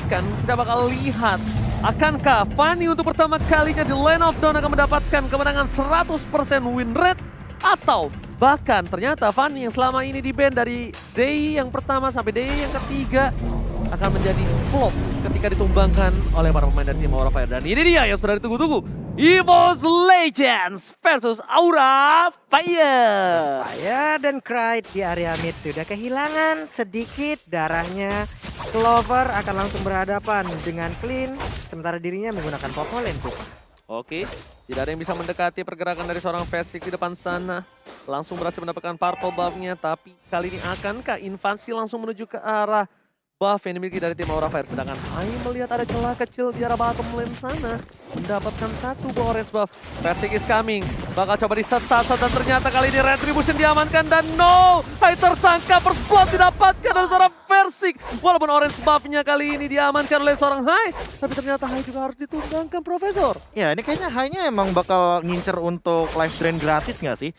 mendapatkan, kita bakal lihat. Akankah Fanny untuk pertama kalinya di Lane of Dawn akan mendapatkan kemenangan 100% win rate? Atau bahkan ternyata Fanny yang selama ini di ban dari day yang pertama sampai day yang ketiga akan menjadi flop ketika ditumbangkan oleh para pemain dari tim Aura Fire. Dan ini dia yang sudah ditunggu-tunggu. EVOS Legends versus Aura Fire. Fire dan Cryde di area mid sudah kehilangan sedikit darahnya. Clover akan langsung berhadapan dengan Clean, sementara dirinya menggunakan Poco Lane. Oke, tidak ada yang bisa mendekati pergerakan dari seorang Versik di depan sana. Langsung berhasil mendapatkan purple buff-nya, tapi kali ini akankah invasi langsung menuju ke arah buff yang dimiliki dari tim Aura Fire. Sedangkan Hai melihat ada celah kecil di arah bottom lane sana. Mendapatkan satu buah orange buff. Versik is coming. Bakal coba di-set-set dan ternyata kali ini Retribution diamankan. Dan no! Hai tertangkap, first blood didapatkan oleh seorang Versik. Walaupun orange buff-nya kali ini diamankan oleh seorang Hai. Tapi ternyata Hai juga harus ditumbangkan, Profesor. Ya ini kayaknya Hai-nya emang bakal ngincer untuk life drain gratis nggak sih?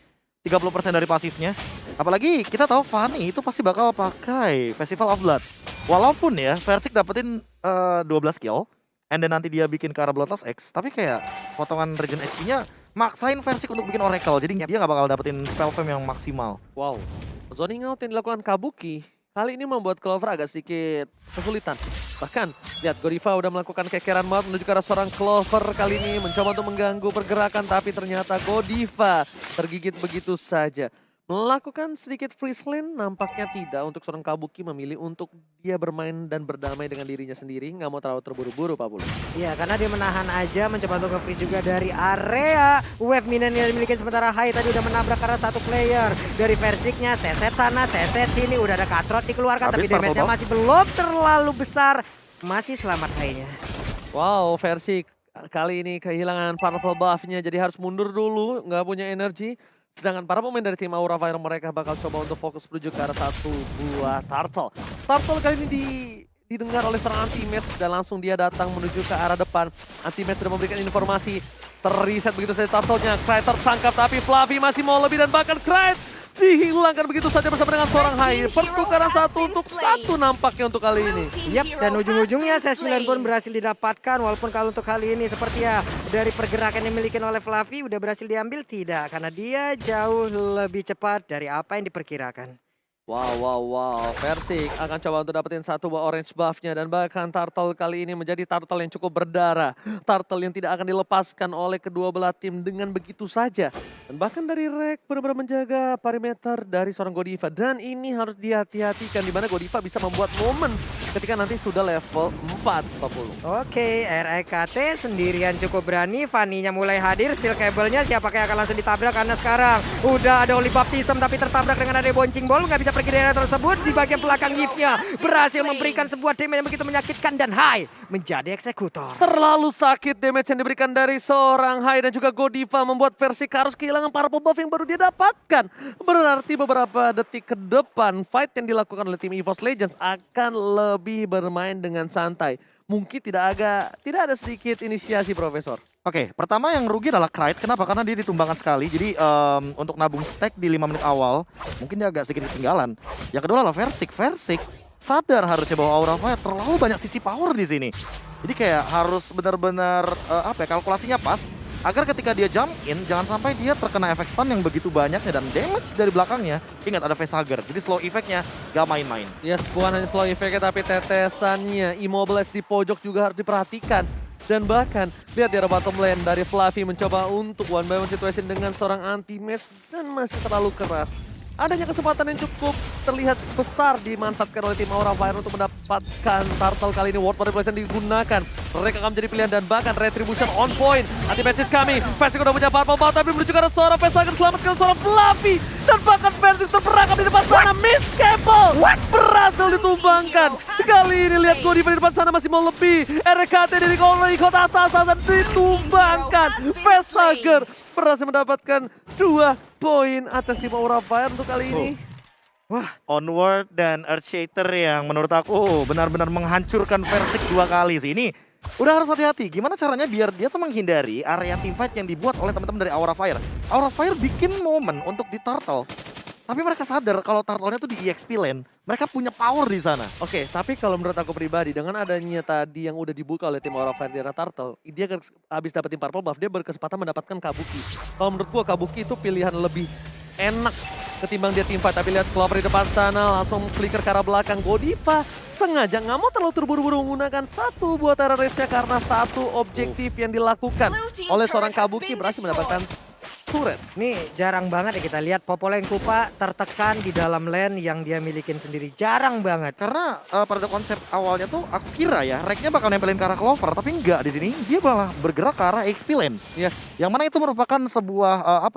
30% dari pasifnya. Apalagi kita tahu Fanny itu pasti bakal pakai Festival of Blood. Walaupun ya Versik dapetin 12 kill, and then nanti dia bikin ke arah Bloodlust X, tapi kayak potongan regen XP-nya maksain Versik untuk bikin Oracle, jadi dia nggak bakal dapetin spell fame yang maksimal. Wow, zoning out yang dilakukan Kabuki kali ini membuat Clover agak sedikit kesulitan. Bahkan, lihat Godiva udah melakukan kekeran banget menuju ke arah seorang Clover kali ini, mencoba untuk mengganggu pergerakan, tapi ternyata Godiva tergigit begitu saja. Melakukan sedikit freeze lane, nampaknya tidak untuk seorang Kabuki memilih untuk dia bermain dan berdamai dengan dirinya sendiri. Nggak mau terlalu terburu-buru, Pak Bulu. Iya, karena dia menahan aja, mencoba untuk nge-freeze juga dari area wave minion yang dimiliki. Sementara Hai tadi udah menabrak karena satu player. Dari Versiknya, seset sana, seset sini. Udah ada Cutthroat dikeluarkan, tapi damage-nya masih belum terlalu besar. Masih selamat Hai-nya. Wow, Versik kali ini kehilangan purple buff-nya, jadi harus mundur dulu, nggak punya energi. Sedangkan para pemain dari tim Aura Fire mereka bakal coba untuk fokus menuju ke arah satu buah turtle. Turtle kali ini didengar oleh seorang anti-match dan langsung dia datang menuju ke arah depan. Anti-match sudah memberikan informasi, terreset begitu saja turtle-nya. Cryde tertangkap tapi Fluffy masih mau lebih dan bahkan Cryde dihilangkan begitu saja bersama dengan seorang Hai. Pertukaran 1-1 nampaknya untuk kali ini. Yap, dan ujung-ujungnya sesi lane pun berhasil didapatkan. Walaupun kalau untuk kali ini seperti ya dari pergerakan yang dimiliki oleh Fluffy udah berhasil diambil, tidak. Karena dia jauh lebih cepat dari apa yang diperkirakan. Wow. Versik akan coba untuk dapetin satu buah orange buff-nya. Dan bahkan turtle kali ini menjadi turtle yang cukup berdarah. Turtle yang tidak akan dilepaskan oleh kedua belah tim dengan begitu saja. Dan bahkan dari Rek benar-benar menjaga perimeter dari seorang Godiva. Dan ini harus dihati-hatikan di mana Godiva bisa membuat momen ketika nanti sudah level 4, 40. Oke, REKT sendirian cukup berani. Fanny-nya mulai hadir, steel cable-nya siapa yang akan langsung ditabrak. Karena sekarang udah ada Holy Baptism tapi tertabrak dengan ada boncing ball. Nggak bisa pergi dari area tersebut. Di bagian belakang Gift-nya berhasil memberikan sebuah damage yang begitu menyakitkan. Dan Hai menjadi eksekutor. Terlalu sakit damage yang diberikan dari seorang Hai dan juga Godiva membuat Versik harus kehilangan purple buff yang baru dia dapatkan. Berarti beberapa detik ke depan fight yang dilakukan oleh tim EVOS Legends akan lebih bermain dengan santai. Mungkin tidak ada sedikit inisiasi, Profesor. Oke, pertama yang rugi adalah Cryde. Kenapa? Karena dia ditumbangkan sekali. Jadi untuk nabung stack di 5 menit awal, mungkin dia agak sedikit ketinggalan. Yang kedua adalah Versik. Versik sadar harusnya bahwa Aura Fire terlalu banyak sisi power di sini. Jadi kayak harus benar-benar kalkulasinya pas. Agar ketika dia jump in, jangan sampai dia terkena efek stun yang begitu banyaknya dan damage dari belakangnya. Ingat ada facehugger, jadi slow effect-nya gak main-main. Yes, bukan hanya slow effect-nya tapi tetesannya, immobilize di pojok juga harus diperhatikan. Dan bahkan, lihat di arah bottom lane dari Fluffy mencoba untuk one by one situation dengan seorang anti-match dan masih terlalu keras. Adanya kesempatan yang cukup terlihat besar dimanfaatkan oleh tim Aura Fire untuk mendapatkan turtle kali ini. Ward manipulation digunakan. Mereka akan menjadi pilihan dan bahkan Retribution on point. Anti-match is coming. Versik udah punya purple buff tapi menuju ke arah seorang Facehugger selamatkan seorang Fluffy. Dan bahkan Versik terperangkap di depan sana. Miss Cable berhasil ditumbangkan. Kali ini lihat Godiva di depan sana masih mau lebih. RKT dari kota asal-asalan ditumbangkan. Facehugger berhasil mendapatkan 2 poin atas tim Aura Fire untuk kali ini. Wah, Onward dan Earthshaker yang menurut aku benar-benar menghancurkan Versik 2 kali sih. Ini udah harus hati-hati. Gimana caranya biar dia tuh menghindari area teamfight yang dibuat oleh teman-teman dari Aura Fire. Aura Fire bikin momen untuk di turtle. Tapi mereka sadar kalau Turtle-nya tuh di EXP lane. Mereka punya power di sana. Oke, tapi kalau menurut aku pribadi, dengan adanya tadi yang udah dibuka oleh tim Aura Fire di arah Turtle, dia habis dapetin purple buff, dia berkesempatan mendapatkan Kabuki. Kalau menurut gua Kabuki itu pilihan lebih enak ketimbang dia teamfight. Tapi lihat Clover di depan sana, langsung flicker ke arah belakang. Godiva sengaja nggak mau terlalu terburu-buru menggunakan satu buah terroristnya karena satu objektif yang dilakukan oleh seorang Kabuki berhasil mendapatkan turret. Nih jarang banget ya kita lihat Popoleng Kupa tertekan di dalam lane yang dia milikin sendiri. Jarang banget. Karena pada konsep awalnya tuh aku kira ya Rek'nya bakal nempelin ke arah Clover, tapi enggak di sini dia malah bergerak ke arah XP lane. Yes. Yang mana itu merupakan sebuah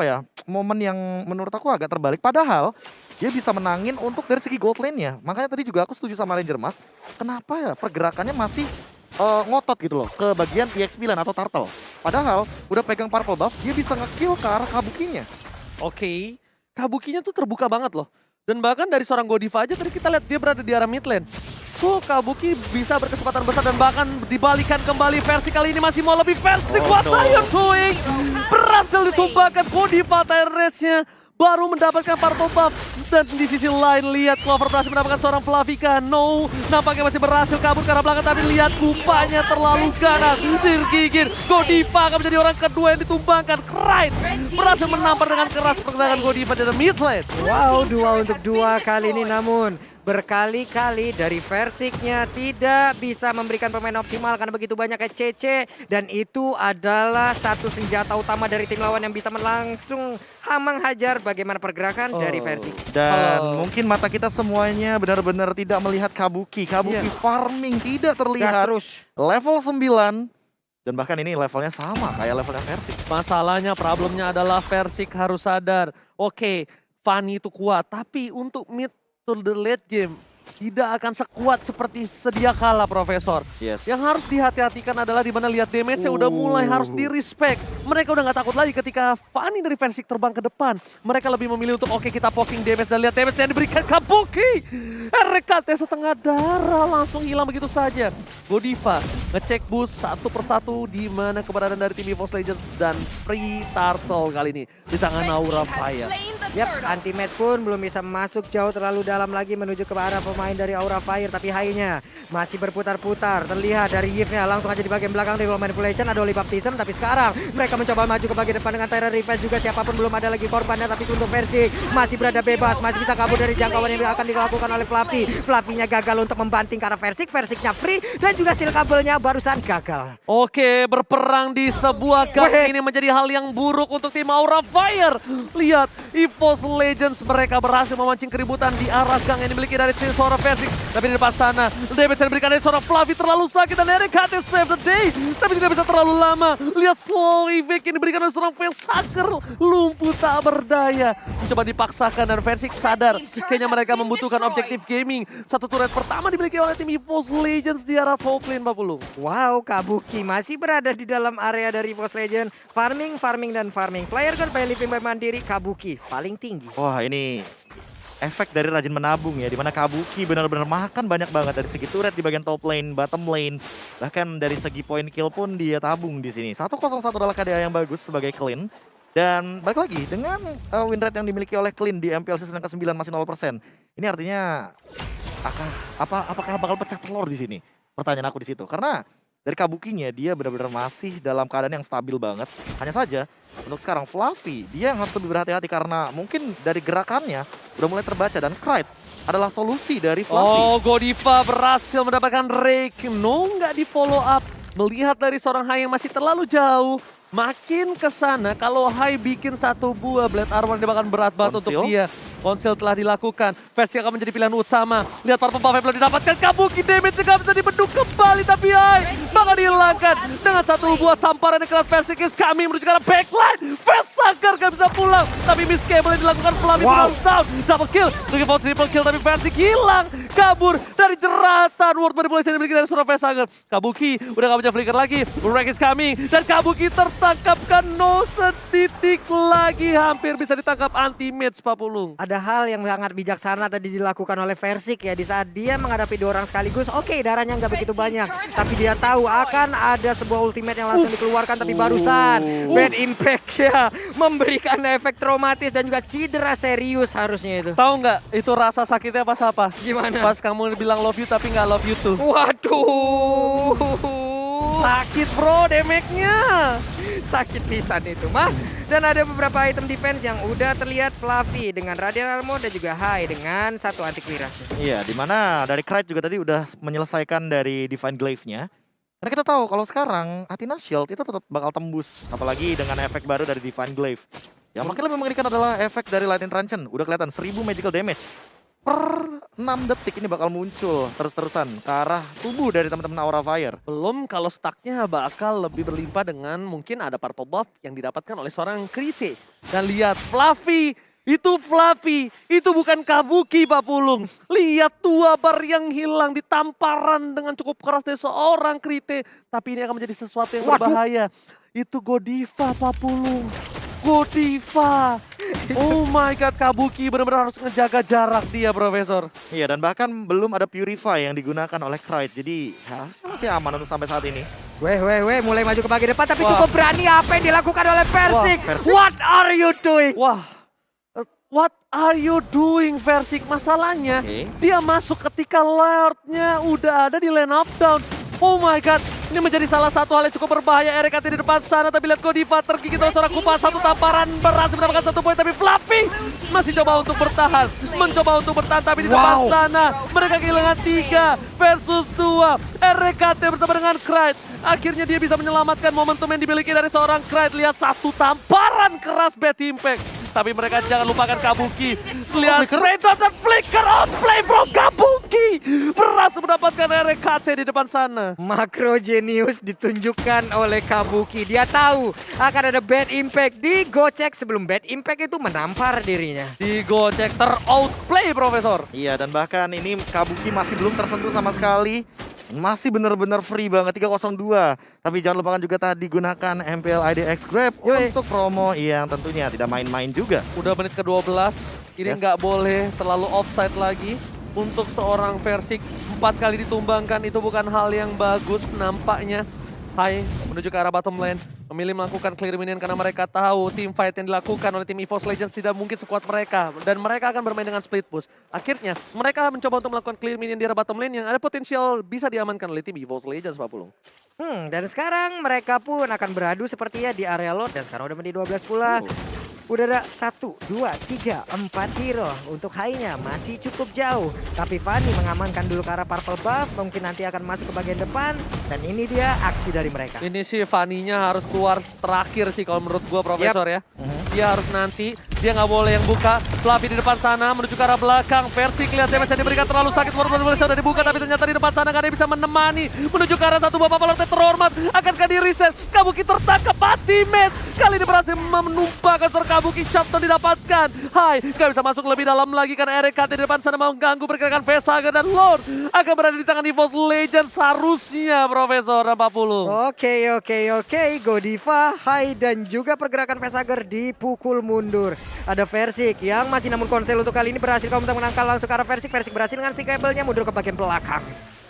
momen yang menurut aku agak terbalik. Padahal dia bisa menangin untuk dari segi gold lane-nya. Makanya tadi juga aku setuju sama Ranger Mas. Kenapa ya pergerakannya masih ngotot gitu loh ke bagian EXP lane atau Turtle. Padahal udah pegang purple buff, dia bisa nge-kill ke arah Kabukinya. Oke, Kabukinya tuh terbuka banget loh. Dan bahkan dari seorang Godiva aja tadi kita lihat dia berada di arah mid lane. So Kabuki bisa berkesempatan besar dan bahkan dibalikan kembali versi kali ini masih mau lebih versi. What are you doing? Berhasil ditumbangkan Godiva Tyrese-nya. Baru mendapatkan purple buff. Dan di sisi lain lihat Clover berhasil mendapatkan seorang Flavica. No, nampaknya masih berhasil kabur ke arah belakang. Tapi lihat Kupanya terlalu ganas. Tergigit. Godiva akan menjadi orang kedua yang ditumbangkan. Kraid berhasil menampar dengan keras pergerakan Godiva dari mid lane. Wow, 2 untuk 2 kali ini namun berkali-kali dari Versiknya tidak bisa memberikan permain optimal karena begitu banyak CC dan itu adalah satu senjata utama dari tim lawan yang bisa langsung menghajar bagaimana pergerakan dari Versik. Dan mungkin mata kita semuanya benar-benar tidak melihat Kabuki. Kabuki farming tidak terlihat. Terus Level 9 dan bahkan ini levelnya sama kayak levelnya Versik. Masalahnya, problemnya adalah Versik harus sadar. Oke, Fanny itu kuat, tapi untuk mid to the late game tidak akan sekuat seperti sedia kala, Profesor. Yes. Yang harus dihati-hatikan adalah dimana lihat damage-nya udah mulai harus di-respect. Mereka udah nggak takut lagi ketika Fanny dari Versik terbang ke depan. Mereka lebih memilih untuk oke kita poking damage dan lihat damage yang diberikan Kabuki. RKT setengah darah langsung hilang begitu saja. Godiva ngecek boost satu persatu di mana keberadaan dari tim EVOS Legends dan Free Turtle kali ini di tangan Aura Fire. Yap, anti-match pun belum bisa masuk jauh terlalu dalam lagi menuju ke arah pemain dari Aura Fire. Tapi high-nya masih berputar-putar. Terlihat dari Yves-nya langsung aja di bagian belakang dari manipulation. Ada Oli Baptism, tapi sekarang mereka mencoba maju ke bagian depan dengan Tyra Revenge juga. Siapapun belum ada lagi korbannya, tapi untuk Versik masih berada bebas. Masih bisa kabur dari jangkauan yang akan dilakukan oleh Fluffy. Fluffy-nya gagal untuk membanting ke arah Versik. Versiknya free dan juga steel kabelnya barusan gagal. Oke, berperang di sebuah gang ini menjadi hal yang buruk untuk tim Aura Fire. Lihat, EVOS Legends mereka berhasil memancing keributan di arah gang yang dimiliki dari seorang Versik. Tapi di depan sana, damage yang diberikan dari seorang Fluffy terlalu sakit dan RKT save the day. Tapi tidak bisa terlalu lama. Lihat slow evac yang diberikan oleh seorang Facehacker. Lumpuh tak berdaya. Mencoba dipaksakan dan Versik sadar. Kayaknya mereka membutuhkan objektif gaming. Satu turret pertama dimiliki oleh tim EVOS Legends di arah top lane, Pak Pulung. Wow, Kabuki masih berada di dalam area dari EVOS Legends. Farming, dan farming. Player kan by living by mandiri, Kabuki paling tinggi. Wah, ini efek dari rajin menabung ya, dimana Kabuki benar-benar makan banyak banget dari segi turret di bagian top lane, bottom lane, bahkan dari segi point kill pun dia tabung di sini. 101 adalah KDA yang bagus sebagai clean. Dan balik lagi dengan win rate yang dimiliki oleh clean di MPL season ke-9 masih 0%. Ini artinya apakah bakal pecah telur di sini? Pertanyaan aku di situ. Karena dari Kabukinya dia benar-benar masih dalam keadaan yang stabil banget. Hanya saja untuk sekarang Fluffy dia yang harus lebih berhati-hati karena mungkin dari gerakannya udah mulai terbaca dan Kraid adalah solusi dari Fluffy. Oh, Godiva berhasil mendapatkan rake. No, nggak di follow up. Melihat dari seorang Hai yang masih terlalu jauh. Makin ke sana kalau Hai bikin satu buah Blade Armor dia bahkan berat banget untuk dia. Konsil telah dilakukan. Versi akan menjadi pilihan utama. Lihat para pembuff yang belum didapatkan. Kabuki damage juga bisa dibendung kembali. Tapi Hai bakal dihilangkan. Dengan satu buah tamparan yang keras Versi is kami menuju ke arah backline. Facehacker gak bisa pulang. Tapi miss boleh dilakukan Fluffy down. Double kill. Looking for triple kill tapi Versi hilang. Kabur dari jeratan World Manipulation yang dimiliki dari seorang Facehacker. Kabuki udah gak bisa flicker lagi. Wreck is coming. Dan Kabuki tertangkapkan no setitik lagi. Hampir bisa ditangkap anti-match, Pak Pulung. Ada ada hal yang sangat bijaksana tadi dilakukan oleh Versik ya. Di saat dia menghadapi 2 orang sekaligus, oke darahnya nggak begitu banyak. Tapi dia tahu akan ada sebuah ultimate yang langsung dikeluarkan. Tapi barusan Bad Impact ya memberikan efek traumatis dan juga cedera serius harusnya itu. Tahu nggak itu rasa sakitnya pas apa? Gimana? Pas kamu bilang love you tapi nggak love you tuh. Waduh. Sakit bro, damage-nya. Sakit pisan itu mah. Dan ada beberapa item defense yang udah terlihat Fluffy dengan Radiant Armor dan juga High dengan 1 anti clearance. Iya, dimana dari Krite juga tadi udah menyelesaikan dari Divine Glaive-nya. Karena kita tahu kalau sekarang Athena Shield itu tetap bakal tembus. Apalagi dengan efek baru dari Divine Glaive. Yang makin lebih mengerikan adalah efek dari Lightning Truncheon. Udah kelihatan 1000 magical damage. Per 6 detik ini bakal muncul terus-terusan ke arah tubuh dari teman-teman Aura Fire. Belum kalau stacknya bakal lebih berlimpah dengan mungkin ada purple buff yang didapatkan oleh seorang Krite. Dan lihat Fluffy, itu bukan Kabuki Pak Pulung. Lihat 2 bar yang hilang di tamparan dengan cukup keras dari seorang Krite. Tapi ini akan menjadi sesuatu yang berbahaya. Itu Godiva Pak Pulung. Godiva. Oh my god, Kabuki benar-benar harus ngejaga jarak dia, Profesor. Iya, dan bahkan belum ada Purify yang digunakan oleh Krite. Jadi harusnya masih aman untuk sampai saat ini. Weh, mulai maju ke bagian depan tapi cukup berani apa yang dilakukan oleh Versik. Versik. What are you doing? Wah, what are you doing Versik? Masalahnya dia masuk ketika Lordnya udah ada di lane up down. Oh my god, ini menjadi salah satu hal yang cukup berbahaya. RKT di depan sana, tapi lihat Godiva tergigit oleh seorang Kupas. 1 tamparan berhasil mendapatkan 1 poin, tapi Fluffy masih coba untuk bertahan. Mencoba untuk bertahan, tapi di depan sana mereka kehilangan 3 versus 2. RKT bersama dengan Krite. Akhirnya dia bisa menyelamatkan momentum yang dimiliki dari seorang Krite. Lihat 1 tamparan keras Bad Impact. Tapi mereka jangan lupakan Kabuki. Lihat Raindrop dan Flicker outplay from Kabuki. Berhasil mendapatkan RKT di depan sana. Makro Genius ditunjukkan oleh Kabuki. Dia tahu akan ada Bad Impact. Digocek sebelum Bad Impact itu menampar dirinya. Digocek ter-outplay Profesor. Iya, dan bahkan ini Kabuki masih belum tersentuh sama sekali. Masih benar-benar free banget 302. Tapi jangan lupakan juga tadi gunakan MPL IDX Grab untuk promo yang tentunya tidak main-main juga. Udah menit ke-12. Ini nggak boleh terlalu offside lagi. Untuk seorang Versik 4 kali ditumbangkan itu bukan hal yang bagus nampaknya. Hai menuju ke arah bottom lane. Memilih melakukan clear minion karena mereka tahu team fight yang dilakukan oleh tim EVOS Legends tidak mungkin sekuat mereka. Dan mereka akan bermain dengan split push. Akhirnya mereka mencoba untuk melakukan clear minion di arah bottom lane yang ada potensial bisa diamankan oleh tim EVOS Legends Pak Pulung. Dan sekarang mereka pun akan beradu sepertinya di area Lord. Dan sekarang udah menit 12 pula. Udah ada 1, 2, 3, 4 hero. Untuk high-nya masih cukup jauh. Tapi Fanny mengamankan dulu ke arah purple buff. Mungkin nanti akan masuk ke bagian depan. Dan ini dia aksi dari mereka. Ini sih Fanny-nya harus keluar terakhir sih kalau menurut gua Profesor ya. Dia harus nanti, dia nggak boleh yang buka. Fluffy di depan sana menuju ke arah belakang. Versik lihat damage yang diberikan terlalu sakit. Baru sudah dibuka tapi ternyata di depan sana nggak ada yang bisa menemani. Menuju ke arah 1 bapak pelontar terhormat. Akankah di reset? Kabuki tertangkap mati match. Kali ini berhasil menumpahkan Kabuki. Shutdown didapatkan. Hai, nggak bisa masuk lebih dalam lagi karena RKT di depan sana mau ganggu pergerakan Vesaga dan Lord akan berada di tangan EVOS Legends seharusnya Profesor 40. Oke. Godiva, Hai dan juga pergerakan Vesager dipukul mundur. Ada Versik yang masih namun konsel untuk kali ini berhasil untuk menangkal langsung ke arah Versik. Versik berhasil dengan stick cable-nya mundur ke bagian belakang.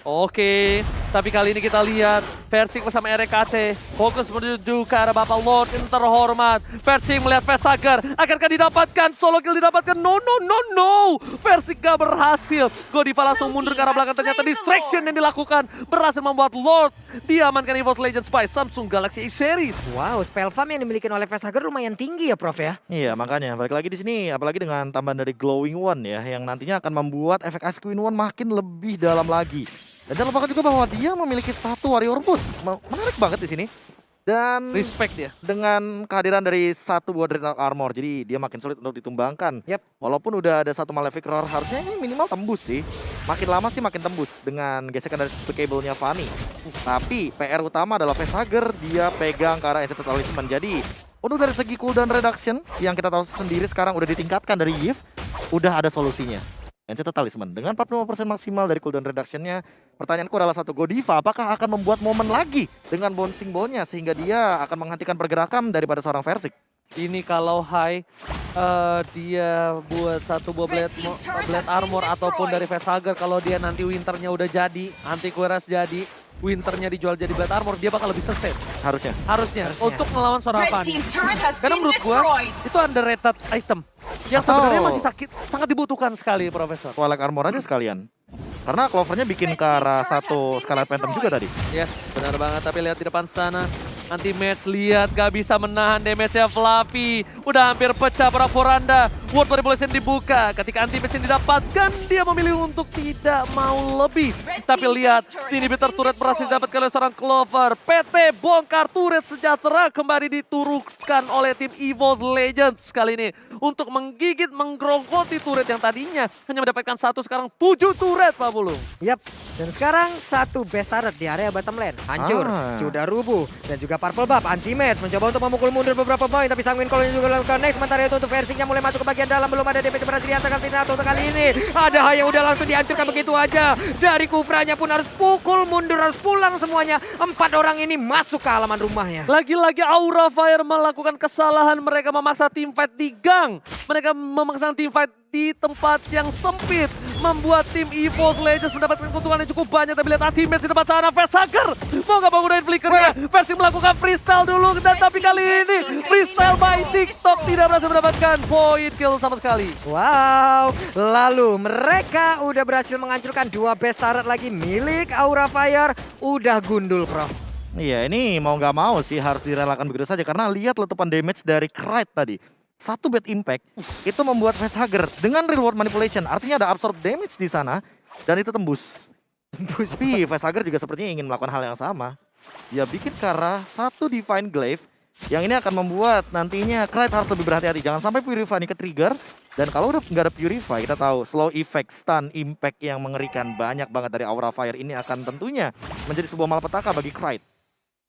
Oke, tapi kali ini kita lihat Versik bersama RKT fokus menuju ke arah Bapak Lord yang terhormat. Versik melihat Vesager, akankah didapatkan? Solo kill didapatkan? No. Versik gak berhasil. Godiva langsung mundur ke arah belakang. Ternyata distraction yang dilakukan berhasil membuat Lord diamankan EVOS Legends by Samsung Galaxy X Series. Wow, spell farm yang dimiliki oleh Vesager lumayan tinggi ya Prof ya. Iya, makanya balik lagi di sini apalagi dengan tambahan dari Glowing One ya yang nantinya akan membuat efek Ice Queen One makin lebih dalam lagi. Dan jangan lupakan juga bahwa dia memiliki 1 Warrior Boots. Menarik banget di sini. Dan respect ya. Dengan kehadiran dari 1 buah Dreadnought Armor, jadi dia makin sulit untuk ditumbangkan. Walaupun udah ada 1 Malefic Roar, harusnya ini minimal tembus sih. Makin lama sih makin tembus dengan gesekan dari stick cable-nya Fanny. Tapi PR utama adalah Vesager, dia pegang ke arah Enchanted Talisman. Jadi untuk dari segi cooldown reduction yang kita tahu sendiri sekarang udah ditingkatkan dari Yves, udah ada solusinya. Enchanted Talisman dengan 45% maksimal dari cooldown reduction-nya. Pertanyaanku adalah 1, Godiva apakah akan membuat momen lagi dengan bouncing ball-nya sehingga dia akan menghentikan pergerakan daripada seorang Versik? Ini kalau high dia buat satu buah blade armor ataupun dari Facehugger, kalau dia nanti winternya udah jadi, anti kueras jadi, winternya dijual jadi blade armor, dia bakal lebih safe. Harusnya. Untuk melawan seorang Fanny. Karena menurut gua itu underrated item yang sebenarnya masih sangat dibutuhkan sekali, Profesor. Twilight Armor aja sekalian. Karena Clovernya bikin ke arah satu Scarlet Phantom juga tadi. Yes, benar banget. Tapi lihat di depan sana, anti-match lihat gak bisa menahan damage-nya Fluffy. Udah hampir pecah para Poranda. World Manipulation dibuka. Ketika anti-match yang didapatkan, dia memilih untuk tidak mau lebih. Tapi lihat, inhibitor turret berhasil didapatkan oleh seorang Clover. PT bongkar turret sejahtera kembali diturunkan oleh tim EVOS Legends kali ini. Untuk menggigit, menggerogoti turret yang tadinya hanya mendapatkan 1, sekarang 7 turret, Pak Bulung. Yap, dan sekarang satu best turret di area bottom lane. Hancur, sudah rubuh. Dan juga Purple Buff, anti-match mencoba untuk memukul mundur beberapa poin. Tapi Sanguine Call juga lakukan next. Sementara itu untuk versinya mulai masuk ke bagian dalam. Belum ada damage berhasil diantarkan Minato untuk kali ini. Ada Hai yang udah langsung dihancurkan begitu aja. Dari Kufranya pun harus pukul mundur, harus pulang semuanya. 4 orang ini masuk ke halaman rumahnya. Lagi-lagi Aura Fire melakukan kesalahan, mereka memaksa teamfight di gang. Mereka memaksa teamfight di tempat yang sempit, membuat tim EVOS Legends mendapatkan keuntungan yang cukup banyak. Tapi lihat anti-match di depan sana, Facehugger mau gak bangunin flickernya. Versi melakukan freestyle dulu, dan tapi kali ini freestyle by TikTok tidak berhasil mendapatkan point kill sama sekali. Wow, lalu mereka udah berhasil menghancurkan 2 best turret lagi milik Aura Fire. Udah gundul, Prof. Iya, ini mau nggak mau sih harus direlakan begitu saja. Karena lihat letupan damage dari Krite tadi. 1 bad impact itu membuat Facehugger dengan reward manipulation. Artinya ada absorb damage di sana dan itu tembus. Tapi Facehugger juga sepertinya ingin melakukan hal yang sama. Dia bikin ke arah 1 Divine Glaive yang ini akan membuat nantinya Krite harus lebih berhati-hati. Jangan sampai Purify ini ke-trigger. Dan kalau udah nggak ada Purify, kita tahu slow effect, stun, impact yang mengerikan banyak banget dari Aura Fire ini akan tentunya menjadi sebuah malapetaka bagi Krite.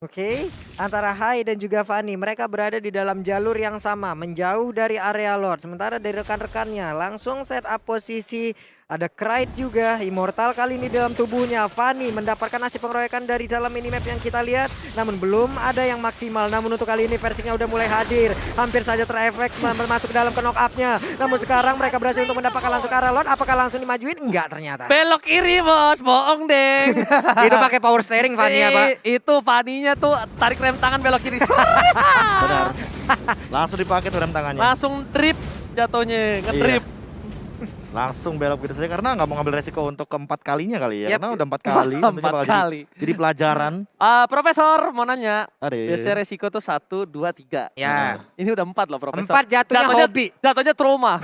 Oke, antara Hai dan juga Fanny, mereka berada di dalam jalur yang sama, menjauh dari area Lord. Sementara dari rekan-rekannya langsung set up posisi, ada Krite juga, Immortal kali ini dalam tubuhnya. Fanny mendapatkan hasil pengeroyokan dari dalam minimap yang kita lihat, namun belum ada yang maksimal. Namun untuk kali ini versinya udah mulai hadir, hampir saja terefek masuk ke dalam knock up-nya. Namun sekarang mereka berhasil untuk mendapatkan langsung ke arah Lord. Apakah langsung dimajuin? Enggak ternyata. Belok kiri, bos, bohong deng. Itu pakai power steering Fanny ya, Pak. Itu Fanny-nya tuh tarik rem tangan belok kiri. Benar. Langsung dipakai tuh rem tangannya. Langsung drip jatuhnya, ngedrip. Langsung belok begitu saja karena nggak mau ngambil resiko untuk keempat kalinya kali ya. Yep. Karena udah 4 kali. tentunya 4 bakal kali. Jadi pelajaran. Profesor mau nanya. Ade. Biasanya resiko tuh 1, 2, 3. Ya. Ini udah 4 loh, Profesor. 4 jatuhnya hobi. Jatuhnya trauma.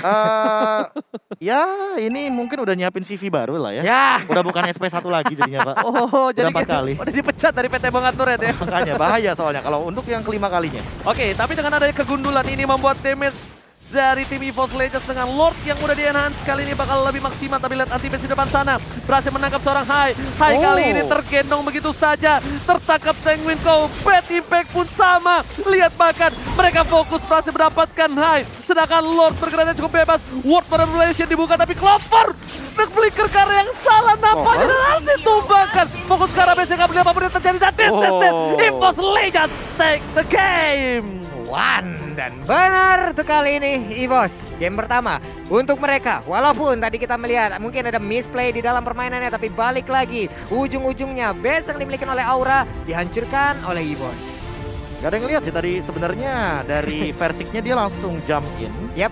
Ya ini mungkin udah nyiapin CV baru lah ya. Ya. Udah bukan SP1 lagi jadinya Pak. Oh, jadi 4 kali. udah dipecat dari PT Bongkar Turret ya. Makanya bahaya soalnya kalau untuk yang kelima kalinya. Oke, tapi dengan adanya kegundulan ini membuat damage dari tim EVOS Legends dengan Lord yang udah di-enhance kali ini bakal lebih maksimal. Tapi lihat anti-match di depan sana, berhasil menangkap seorang Hai. Hai kali ini tergendong begitu saja, tertangkap Sanguine Cow. Bad impact pun sama. Lihat bahkan mereka fokus berhasil mendapatkan Hai, sedangkan Lord bergeraknya cukup bebas. World Manipulation dibuka tapi Clover nge-flicker ke arah yang salah nampaknya dan harus ditumbangkan. Fokus ke arah base yang gak boleh apapun yang terjadi saat set. EVOS Legends take the game. Dan benar tuh kali ini EVOS game pertama untuk mereka. Walaupun tadi kita melihat mungkin ada misplay di dalam permainannya, tapi balik lagi ujung-ujungnya base yang dimiliki oleh Aura dihancurkan oleh EVOS. Gak ada yang lihat sih tadi sebenarnya dari Versiknya dia langsung jump in. Yap.